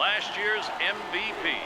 last year's MVP.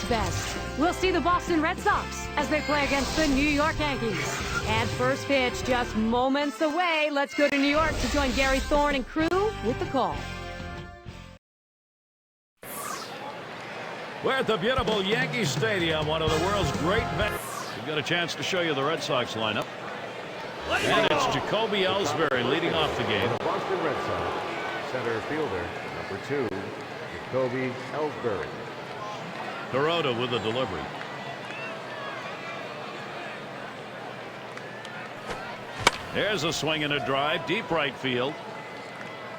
Best. We'll see the Boston Red Sox as they play against the New York Yankees. And first pitch just moments away. Let's go to New York to join Gary Thorne and crew with the call. We're at the beautiful Yankee Stadium, one of the world's great venues. We've got a chance to show you the Red Sox lineup. And it's Jacoby Ellsbury leading off the game. The Boston Red Sox center fielder, number 2, Jacoby Ellsbury. Dorota with the delivery. There's a swing and a drive, deep right field.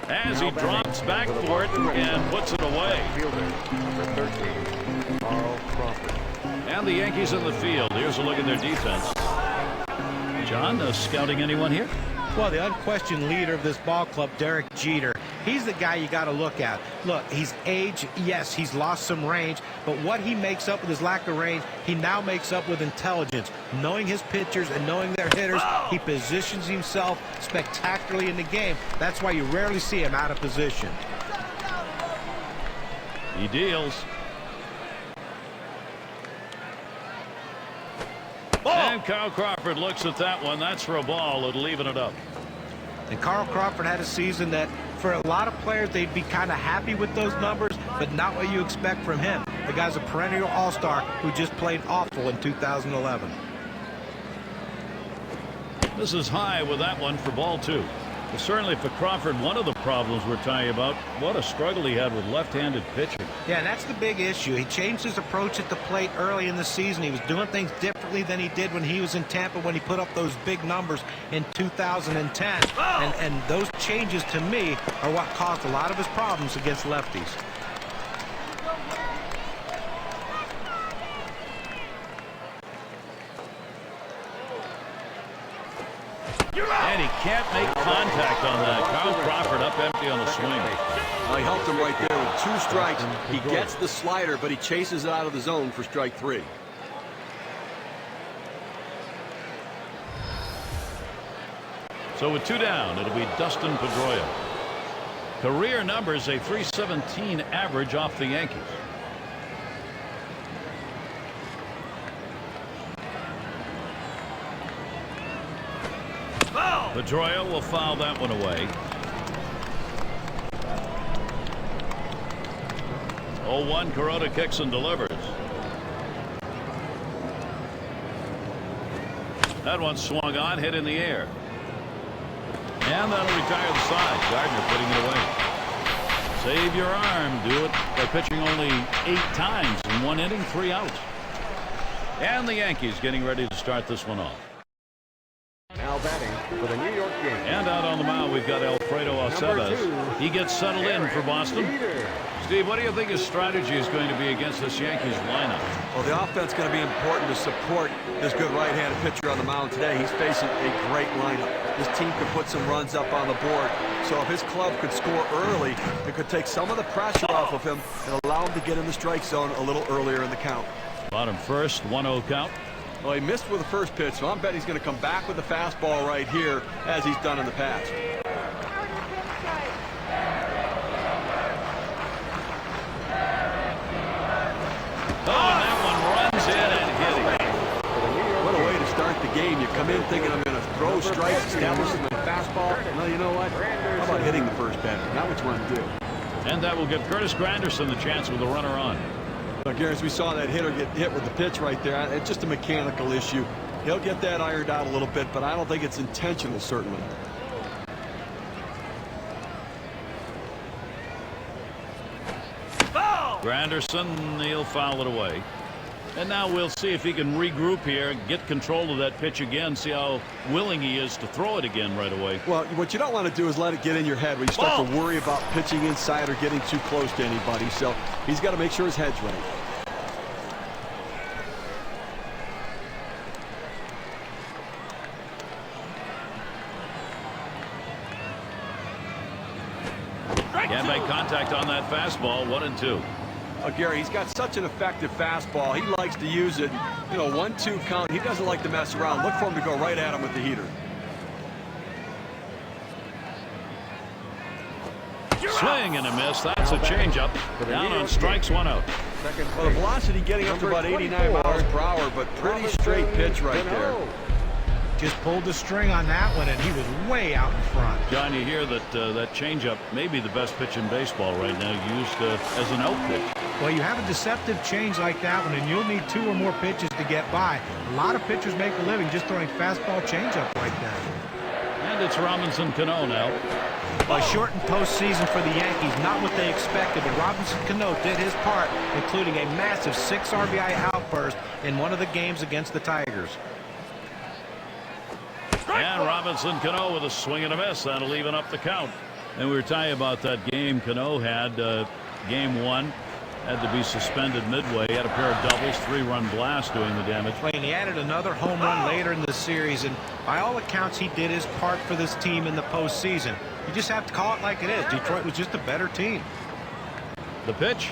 As he drops back for it and puts it away. Fielder, number 13, Carl Crawford. And the Yankees in the field. Here's a look at their defense. John, scouting anyone here? Well, the unquestioned leader of this ball club, Derek Jeter, he's the guy you got to look at. Look, he's aged. Yes, he's lost some range, but what he makes up with his lack of range, he now makes up with intelligence. Knowing his pitchers and knowing their hitters, he positions himself spectacularly in the game. That's why you rarely see him out of position. He deals. And Carl Crawford looks at that one. That's for a ball. It'll even it up. And Carl Crawford had a season that, for a lot of players, they'd be kind of happy with those numbers, but not what you expect from him. The guy's a perennial all-star who just played awful in 2011. This is high with that one for ball 2. Well, certainly for Crawford, one of the problems we're telling you about, what a struggle he had with left-handed pitching. Yeah, and that's the big issue. He changed his approach at the plate early in the season. He was doing things differently than he did when he was in Tampa, when he put up those big numbers in 2010. And those changes, to me, are what caused a lot of his problems against lefties. And he can't make contact on that. Carl Crawford up empty on the swing. He helped him right there with 2 strikes. He gets the slider, but he chases it out of the zone for strike 3. So with 2 down, it'll be Dustin Pedroia. Career numbers, a .317 average off the Yankees. Pedroia will foul that one away. 0-1, Kuroda kicks and delivers. That one swung on, hit in the air. And that'll retire the side. Gardner putting it away. Save your arm. Do it by pitching only 8 times in 1 inning, 3 outs. And the Yankees getting ready to start this one off. Now batting for the New York Yankees. And out on the mound, we've got Alfredo Aceves. He gets settled in for Boston. Steve, what do you think his strategy is going to be against this Yankees lineup? Well, the offense is going to be important to support this good right-handed pitcher on the mound today. He's facing a great lineup. This team could put some runs up on the board. So if his club could score early, it could take some of the pressure off of him and allow him to get in the strike zone a little earlier in the count. Bottom first, 1-0 count. Well, he missed with the first pitch, so I'm betting he's going to come back with the fastball right here, as he's done in the past. Oh, and that one runs in and hit him. What a way to start the game. You come in thinking I'm going to throw strikes, establish my fastball. Well, you know what? How about hitting the first batter? Not what you want to do. And that will give Curtis Granderson the chance with a runner on. But Gary, as we saw that hitter get hit with the pitch right there, it's just a mechanical issue. He'll get that ironed out a little bit, but I don't think it's intentional, certainly. Granderson, he'll foul it away. And now we'll see if he can regroup here, get control of that pitch again, see how willing he is to throw it again right away. Well, what you don't want to do is let it get in your head where you start to worry about pitching inside or getting too close to anybody. So he's got to make sure his head's right. Can't make contact on that fastball. 1-2. Gary, he's got such an effective fastball. He likes to use it. You know, 1-2 count. He doesn't like to mess around. Look for him to go right at him with the heater. Swing and a miss. That's a changeup. Down on strikes, 1 out. Well, the velocity getting up to about 89 miles per hour, but pretty straight pitch right there. Just pulled the string on that one, and he was way out in front. John, you hear that that changeup may be the best pitch in baseball right now, used as an out pitch. Well, you have a deceptive change like that one, and you'll need 2 or more pitches to get by. A lot of pitchers make a living just throwing fastball changeup like that. And it's Robinson Cano now. A shortened postseason for the Yankees, not what they expected, but Robinson Cano did his part, including a massive 6 RBI outburst in one of the games against the Tigers. And Robinson Cano with a swing and a miss. That'll even up the count. And we were telling you about that game Cano had. Game 1 had to be suspended midway. He had a pair of doubles, 3-run blast doing the damage. And he added another home run later in the series, and by all accounts, he did his part for this team in the postseason. You just have to call it like it is. Detroit was just a better team. The pitch.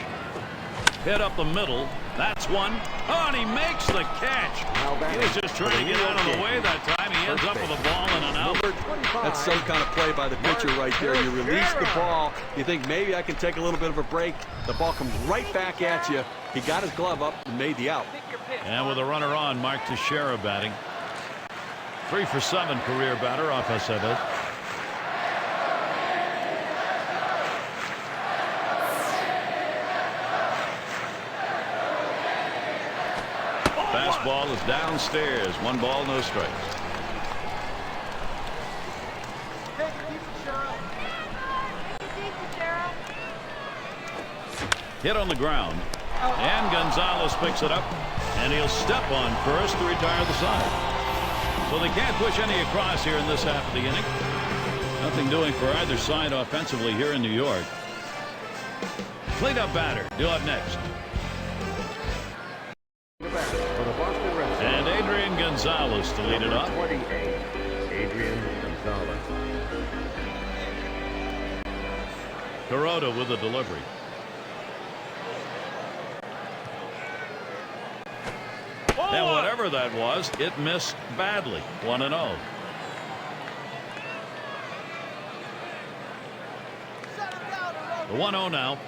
Hit up the middle. That's one. Oh, and he makes the catch. He was just trying to get out of the way that time. He ends up with a ball and an out. That's some kind of play by the pitcher right there. You release the ball. You think maybe I can take a little bit of a break. The ball comes right back at you. He got his glove up and made the out. And with a runner on, Mark Teixeira batting. 3 for 7 career batter off Aceves. Fastball is downstairs. 1 ball, no strikes. Hit on the ground. And Gonzalez picks it up. And he'll step on first to retire the side. So they can't push any across here in this half of the inning. Nothing doing for either side offensively here in New York. Cleanup batter due up next. And Adrian Gonzalez to lead it off. 28, Adrian Gonzalez. Kuroda with a delivery. And whatever that was, it missed badly. 1-0. The 1-0 now.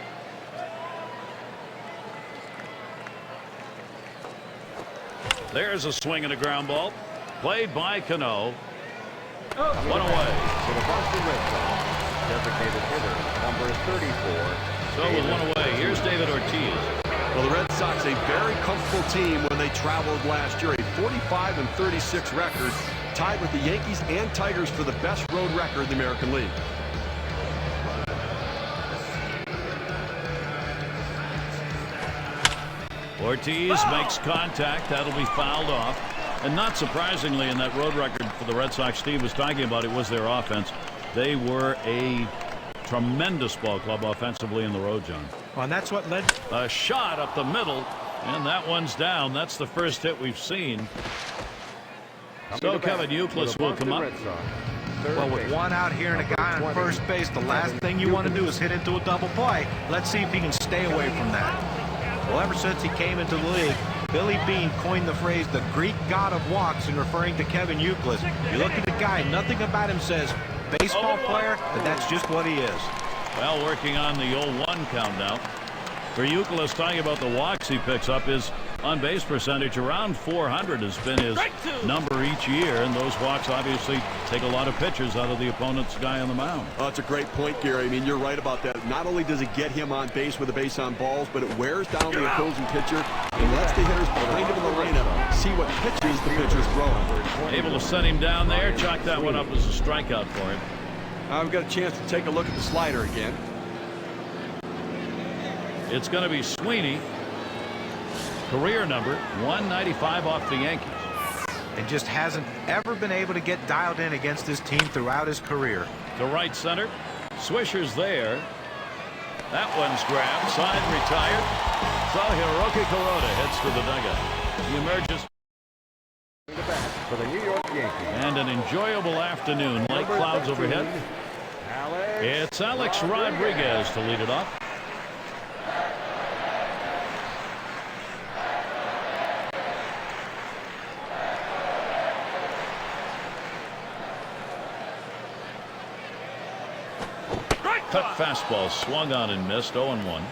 There's a swing and a ground ball. Played by Cano. 1 away. For the Boston Red Sox, designated hitter number 34, So with one away, here's David Ortiz. Well, the Red Sox, a very comfortable team when they traveled last year. A 45-36 record, tied with the Yankees and Tigers for the best road record in the American League. Ortiz makes contact. That'll be fouled off. And not surprisingly, in that road record for the Red Sox Steve was talking about, it was their offense. They were a tremendous ball club offensively in the road, John. Well, and that's what led. A shot up the middle, and that one's down. That's the first hit we've seen. So Kevin Youkilis will come up. Well, with one out here and a guy on first base, the last thing you want to do is hit into a double play. Let's see if he can stay away from that. Well, ever since he came into the league, Billy Beane coined the phrase the Greek god of walks in referring to Kevin Youkilis. You look at the guy, nothing about him says baseball player, but that's just what he is. Well, working on the 0-1 count now. For Youkilis, talking about the walks he picks up, his on-base percentage around 400 has been his number each year, and those walks obviously take a lot of pitches out of the opponent's guy on the mound. Oh, that's a great point, Gary. I mean, you're right about that. Not only does it get him on base with a base on balls, but it wears down the opposing pitcher and lets the hitters behind him in the lineup see what pitches the pitcher's throwing. Able to set him down there, chalk that one up as a strikeout for him. Now we've got a chance to take a look at the slider again. It's going to be Sweeney. Career number 195 off the Yankees. And just hasn't ever been able to get dialed in against this team throughout his career. To right center. Swisher's there. That one's grabbed. Side retired. So Hiroki Kuroda heads to the dugout. He emerges. For the New York Yankees. And an enjoyable afternoon. Light clouds overhead. It's Alex Rodriguez to lead it off. Cut fastball swung on and missed. 0-1. Well,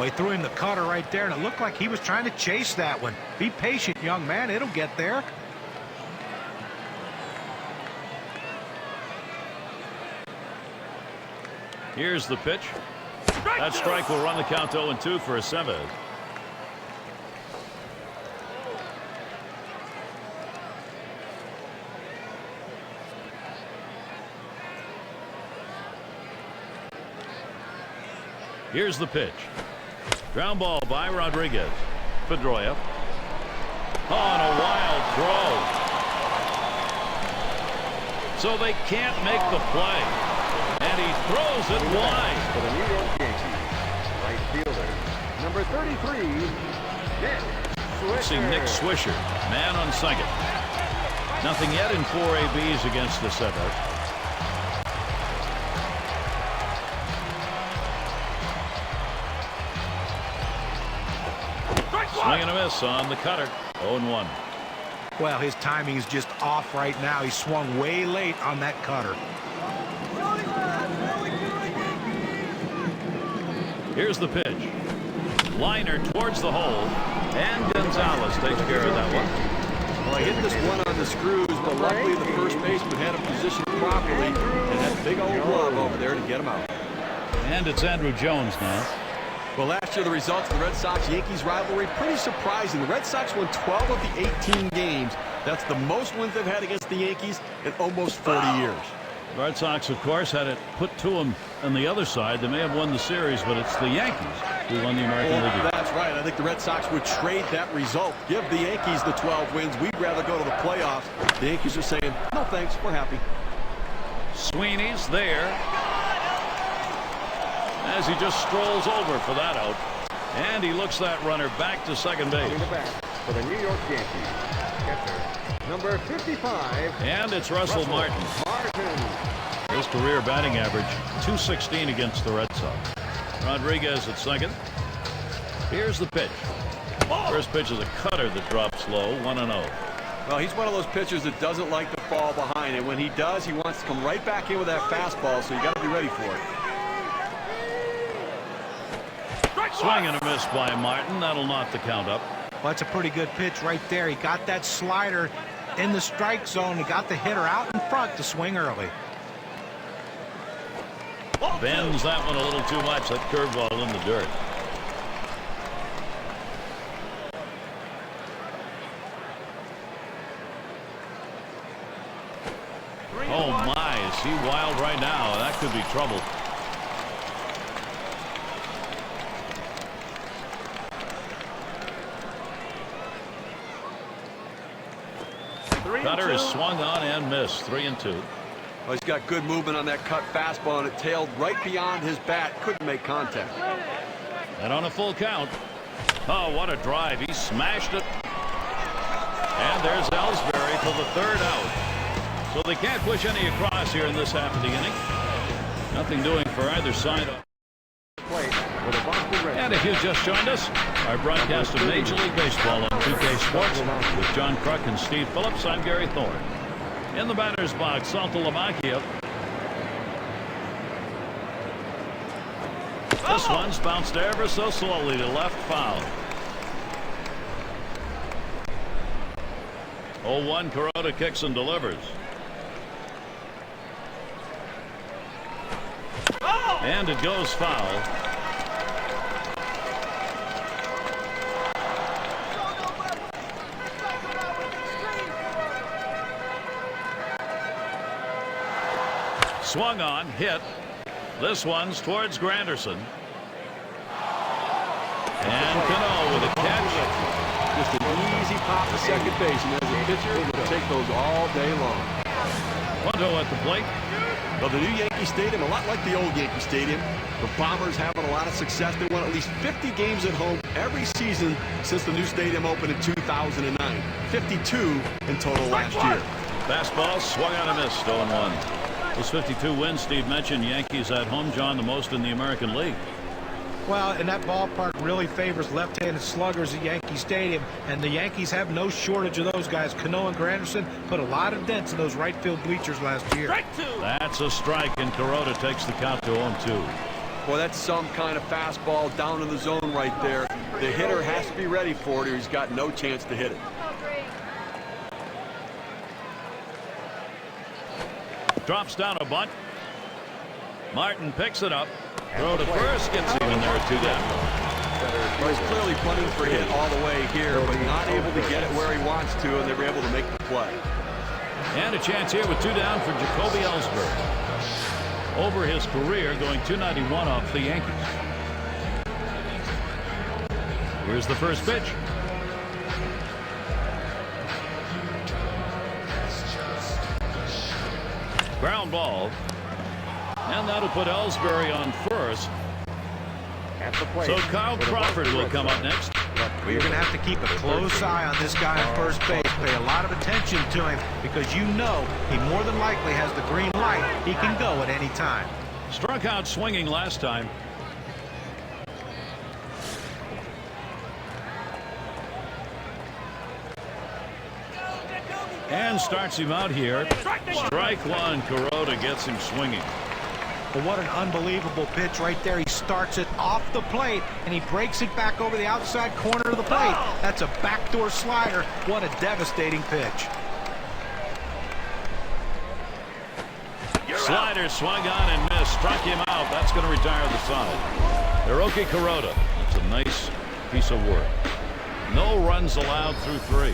he threw him the cutter right there, and it looked like he was trying to chase that one. Be patient, young man. It'll get there. Here's the pitch. That strike will run the count 0-2 for Aceves. Here's the pitch. Ground ball by Rodriguez. Pedroia. On a wild throw. So they can't make the play. And he throws it wide. For the New York Yankees, right fielder, number 33, Nick Swisher. See Nick Swisher, man on second. Nothing yet in 4 ABs against the setup. Swing and a miss on the cutter. 0-1. Well, his timing is just off right now. He swung way late on that cutter. Here's the pitch. Liner towards the hole. And Gonzalez takes care of that one. Well, I hit this one on the screws, but luckily the first baseman had him positioned properly, and that big old glove over there to get him out. And it's Andrew Jones now. Well, last year the results of the Red Sox-Yankees rivalry pretty surprising. The Red Sox won 12 of the 18 games. That's the most wins they've had against the Yankees in almost 40 years. The Red Sox, of course, had it put to them on the other side. They may have won the series, but it's the Yankees who won the American League. That's right. I think the Red Sox would trade that result. Give the Yankees the 12 wins. We'd rather go to the playoffs. The Yankees are saying, no thanks, we're happy. Sweeney's there as he just strolls over for that out. And he looks that runner back to second base. For the New York Yankees, catcher, number 55. And it's Russell Martin. His career batting average, .216 against the Red Sox. Rodriguez at second. Here's the pitch. First pitch is a cutter that drops low, 1-0. Well, he's one of those pitchers that doesn't like to fall behind, and when he does, he wants to come right back in with that fastball, so you got to be ready for it. Swing and a miss by Martin. That'll knock the count up. Well, that's a pretty good pitch right there. He got that slider in the strike zone. He got the hitter out in front to swing early. Bends that one a little too much. That curveball in the dirt. Oh my, is he wild right now? That could be trouble. Cutter is swung on and missed. 3-2. Well, he's got good movement on that cut fastball, and it tailed right beyond his bat. Couldn't make contact. And on a full count. Oh, what a drive. He smashed it. And there's Ellsbury for the 3rd out. So they can't push any across here in this half of the inning. Nothing doing for either side. And if you've just joined us, our broadcast of Major League Baseball on 2K Sports with John Kruk and Steve Phillips. I'm Gary Thorne. In the batter's box, Saltalamacchia. This one's bounced ever so slowly to left foul. 0-1, Kuroda kicks and delivers. And it goes foul. Swung on, hit. This one's towards Granderson. And Cano with a catch. Just an easy pop to second base, and as a pitcher, he'll take those all day long. 1-0 at the plate. Well, the new Yankee Stadium, a lot like the old Yankee Stadium. The Bombers having a lot of success. They won at least 50 games at home every season since the new stadium opened in 2009. 52 in total last year. Fastball swung on and missed. 0-1. Those 52 wins Steve mentioned. Yankees at home, John, the most in the American League. Well, and that ballpark really favors left-handed sluggers at Yankee Stadium, and the Yankees have no shortage of those guys. Cano and Granderson put a lot of dents in those right field bleachers last year. That's a strike, and Kuroda takes the count to 0-2. Well, that's some kind of fastball down in the zone right there. The hitter has to be ready for it, or he's got no chance to hit it. Drops down a bunt. Martin picks it up. Throw to first, gets even there, 2 down. Well, he's clearly punting for hit all the way here, but not able to get it where he wants to, and they were able to make the play. And a chance here with 2 down for Jacoby Ellsbury. Over his career, going 291 off the Yankees. Here's the first pitch. Ground ball. And that'll put Ellsbury on first. So Kyle Crawford will come up next. Well, you're going to have to keep a close eye on this guy on first base. Pay a lot of attention to him because you know he more than likely has the green light. He can go at any time. Struck out swinging last time. And starts him out here. Strike one. Kuroda gets him swinging. But what an unbelievable pitch right there. He starts it off the plate and he breaks it back over the outside corner of the plate. That's a backdoor slider. What a devastating pitch. Slider swung on and missed. Struck him out. That's going to retire the side. Hiroki Kuroda. That's a nice piece of work. No runs allowed through 3.